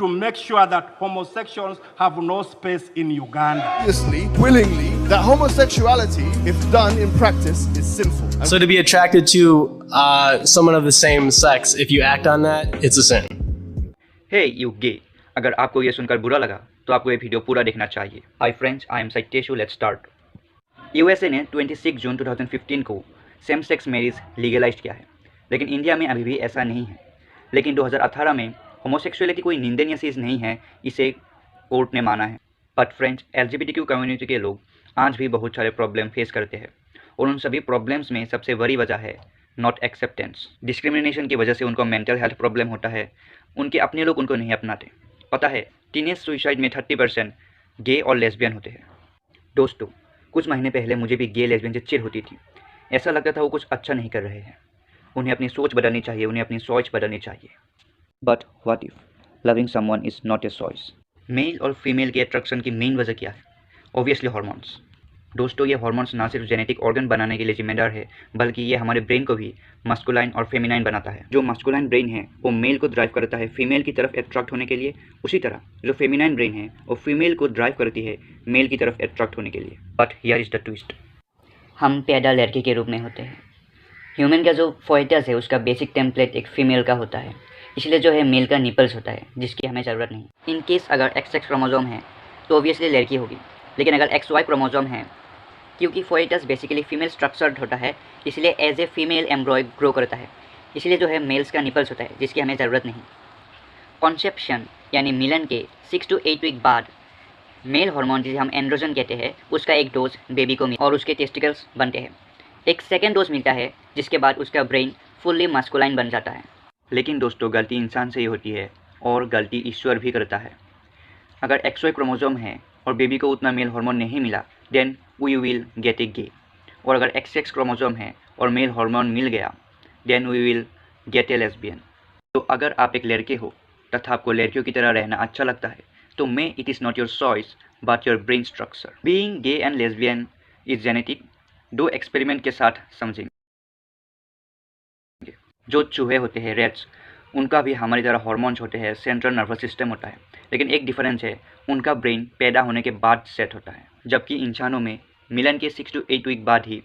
to make sure that homosexuals have no space in Uganda. Obviously, willingly, that homosexuality, if done in practice, is sinful. So to be attracted to someone of the same sex, if you act on that, it's a sin. Hey you gay, अगर आपको ये सुनकर बुरा लगा तो आपको ये video पूरा देखना चाहिए। Hi friends, I am Satyeshu, let's start. USA ने 26 जून 2015 को सेम सेक्स मैरिज लीगलाइज किया है, लेकिन इंडिया में अभी भी ऐसा नहीं है। लेकिन 2018 में होमोसेक्सुअलिटी कोई निंदनीय चीज़ नहीं है, इसे कोर्ट ने माना है। बट फ्रेंड्स, एलजीबीटीक्यू कम्युनिटी के लोग आज भी बहुत सारे प्रॉब्लम फेस करते हैं, और उन सभी प्रॉब्लम्स में सबसे बड़ी वजह है नॉट एक्सेप्टेंस। डिस्क्रिमिनेशन की वजह से उनको मेंटल हेल्थ प्रॉब्लम होता है, उनके अपने लोग उनको नहीं अपनाते। पता है, टीनेज सुसाइड में 30% गे और लेस्बियन होते हैं। दोस्तों, कुछ महीने पहले मुझे भी गे लेस्बियन से चिढ़ होती थी। ऐसा लगता था वो कुछ अच्छा नहीं कर रहे हैं, उन्हें अपनी सोच बदलनी चाहिए, उन्हें अपनी सोच बदलनी चाहिए। But what if loving someone is not a choice? Male और फीमेल के अट्रैक्शन की मेन वजह क्या है? Obviously hormones. दोस्तों, ये हार्मोन्स ना सिर्फ जेनेटिक ऑर्गन बनाने के लिए जिम्मेदार है, बल्कि ये हमारे ब्रेन को भी मस्कुलाइन और फेमिनाइन बनाता है। जो मस्कुलाइन ब्रेन है वो मेल को ड्राइव करता है फीमेल की तरफ अट्रैक्ट होने के लिए, उसी तरह जो फेमिनाइन ब्रेन है वो फीमेल को ड्राइव करती है मेल की तरफ अट्रैक्ट होने के लिए। But here is the twist, हम पैदा लड़के के रूप में होते हैं। ह्यूमन का जो फोएटस है उसका बेसिक टेम्पलेट एक फीमेल का होता है, इसलिए जो है मेल का निपल्स होता है, जिसकी हमें ज़रूरत नहीं। इन केस अगर XX क्रोमोसोम है तो ऑब्वियसली लड़की होगी, लेकिन अगर XY क्रोमोसोम है, क्योंकि फोएटस बेसिकली फीमेल स्ट्रक्चर्ड होता है, इसलिए as a female embryo grow करता है, इसलिए जो है मेल्स का निपल्स होता है, जिसकी हमें ज़रूरत नहीं। कॉन्सेप्शन यानी मिलन के 6 to 8 वीक बाद मेल हार्मोन जिसे हम एंड्रोजन कहते हैं, उसका एक डोज बेबी को मिलता है और उसके टेस्टिकल्स बनते हैं। एक सेकेंड डोज मिलता है, जिसके बाद उसका ब्रेन फुल्ली मस्कुलाइन बन जाता है। लेकिन दोस्तों, गलती इंसान से ही होती है और गलती ईश्वर भी करता है। अगर XY क्रोमोसोम है और बेबी को उतना मेल हार्मोन नहीं मिला, then we will get a gay. और अगर XX क्रोमोसोम है और मेल हार्मोन मिल गया, then we will get a lesbian. तो अगर आप एक लड़के हो तथा आपको लड़कियों की तरह रहना अच्छा लगता है, तो may it is not your choice but your brain structure. Being gay and lesbian is genetic. 2 experiment के साथ समझेंगे। जो चूहे होते हैं, रेट्स, उनका भी हमारी तरह हार्मोन्स होते हैं, सेंट्रल नर्वस सिस्टम होता है, लेकिन एक डिफरेंस है, उनका ब्रेन पैदा होने के बाद सेट होता है, जबकि इंसानों में मिलन के 6 to 8 वीक बाद ही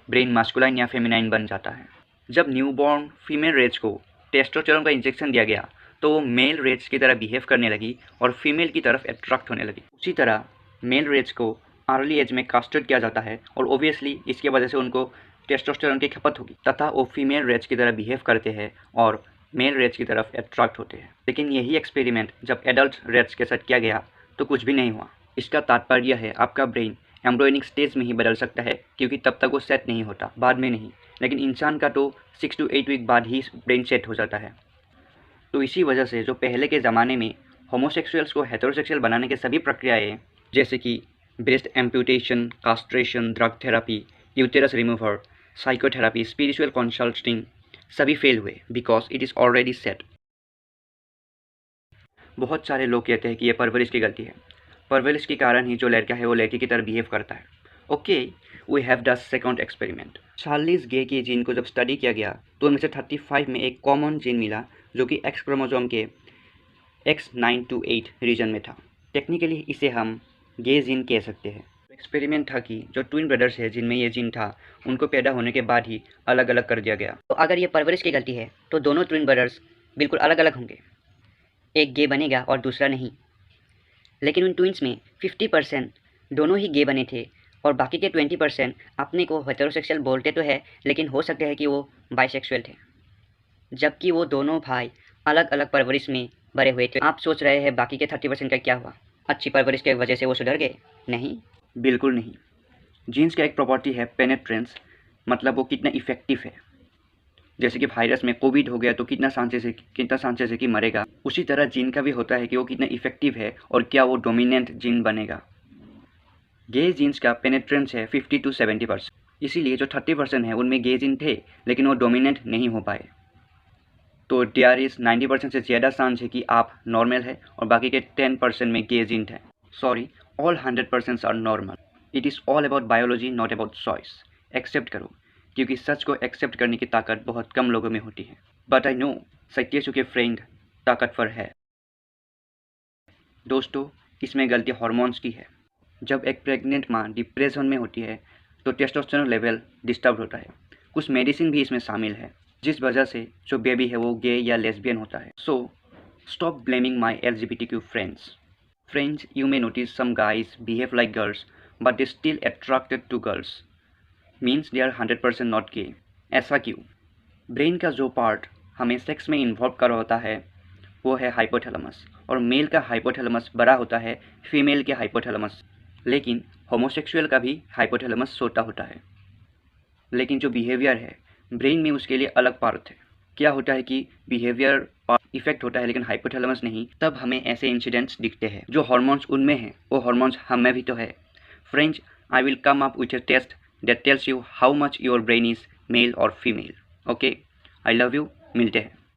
ब्रेन मास्कुलाइन या फेमिनाइन बन जाता है। जब न्यूबॉर्न फीमेल रेट्स को टेस्टोस्टेरोन का इंजेक्शन दिया गया, तो वो मेल रेट्स की तरह बिहेव करने लगी और फीमेल की तरफ अट्रैक्ट होने लगी। उसी तरह मेल रेट्स को अर्ली एज में कास्ट्रेट किया जाता है, और ओबियसली इसकी वजह से उनको टेस्टोस्टेरोन की खपत होगी, तथा वो फीमेल रेट्स की तरह बिहेव करते हैं और मेल रेट्स की तरफ अट्रैक्ट होते हैं। लेकिन यही एक्सपेरिमेंट जब एडल्ट रेट्स के साथ किया गया तो कुछ भी नहीं हुआ। इसका तात्पर्य है, आपका ब्रेन एम्ब्रियोनिक स्टेज में ही बदल सकता है, क्योंकि तब तक वो सेट नहीं होता, बाद में नहीं। लेकिन इंसान का तो 6 to 8 वीक बाद ही ब्रेन सेट हो जाता है। तो इसी वजह से जो पहले के ज़माने में होमोसेक्सुअल्स को हेटेरोसेक्सुअल बनाने के सभी प्रक्रियाएँ, जैसे कि breast amputation, castration, drug therapy, uterus remover, psychotherapy, spiritual consulting, सभी फेल हुए because it is already set. बहुत सारे लोग कहते हैं कि ये परवरिश की गलती है, परवरिश के कारण ही जो लड़का है वो लड़की की तरह बिहेव करता है। Okay, we have the second experiment. Charlie's gay के जीन को जब स्टडी किया गया तो उनमें से 35 में एक कॉमन जीन मिला, जो कि X क्रोमोसोम के X9 to 8 रीजन में था। टेक्निकली इसे हम गे जीन कह सकते हैं। एक्सपेरिमेंट था कि जो ट्विन ब्रदर्स है जिनमें ये जीन था, उनको पैदा होने के बाद ही अलग अलग कर दिया गया। तो अगर ये परवरिश की गलती है तो दोनों ट्विन ब्रदर्स बिल्कुल अलग अलग होंगे, एक गे बनेगा और दूसरा नहीं। लेकिन उन ट्विन्स में 50% दोनों ही गे बने थे, और बाकी के 20% अपने को हेटेरोसेक्सुअल बोलते तो है, लेकिन हो सकते हैं कि वो बाइसेक्सुअल थे, जबकि वो दोनों भाई अलग अलग परवरिश में बड़े हुए थे। आप सोच रहे हैं बाकी के 30% का क्या हुआ? अच्छी परवरिश की वजह से वो सुधर गए? नहीं, बिल्कुल नहीं। जीन्स का एक प्रॉपर्टी है पेनेट्रेंस, मतलब वो कितना इफेक्टिव है। जैसे कि वायरस में कोविड हो गया तो कितना चांसेस है कि मरेगा, उसी तरह जीन का भी होता है कि वो कितना इफेक्टिव है और क्या वो डोमिनेंट जीन बनेगा। गे जीन्स का पेनेट्रेंस है 50 to 70%, इसीलिए जो 30% है उनमें गे जीन थे, लेकिन वो डोमिनेंट नहीं हो पाए। तो देयर इज़ 90% से ज़्यादा चांस है कि आप नॉर्मल है और बाकी के 10% में गे जीन है। Sorry, all 100% are normal. It is all about biology, not about choice. Accept करो, क्योंकि सच को एक्सेप्ट करने की ताकत बहुत कम लोगों में होती है। बट आई नो सत्येशु के फ्रेंड ताकतवर है। दोस्तों, इसमें गलती हार्मोन्स की है। जब एक प्रेग्नेंट माँ डिप्रेशन में होती है तो टेस्टोस्टेरोन लेवल डिस्टर्ब होता है। कुछ मेडिसिन भी इसमें शामिल है, जिस वजह से जो बेबी है वो गे या लेस्बियन होता है। So stop blaming my LGBTQ friends. Friends, you may notice some guys behave like girls, but they still attracted to girls. Means they are 100% not gay. ऐसा क्यों? ब्रेन का जो पार्ट हमें सेक्स में इन्वॉल्व कर होता है वो है हाइपोथैलेमस, और मेल का हाइपोथैलेमस बड़ा होता है फीमेल के हाइपोथैलेमस। लेकिन होमोसेक्सुअल का भी हाइपोथैलेमस छोटा होता है। लेकिन जो बिहेवियर है ब्रेन में उसके लिए अलग पार्ट है। क्या होता है कि बिहेवियर इफेक्ट होता है लेकिन हाइपोथैलेमस नहीं, तब हमें ऐसे इंसिडेंट्स दिखते हैं। जो हार्मोन्स उनमें हैं वो हार्मोन्स हम में भी तो है। Friends, I will come up with a test that tells you how much your brain is male और female. Okay, I love you, मिलते हैं।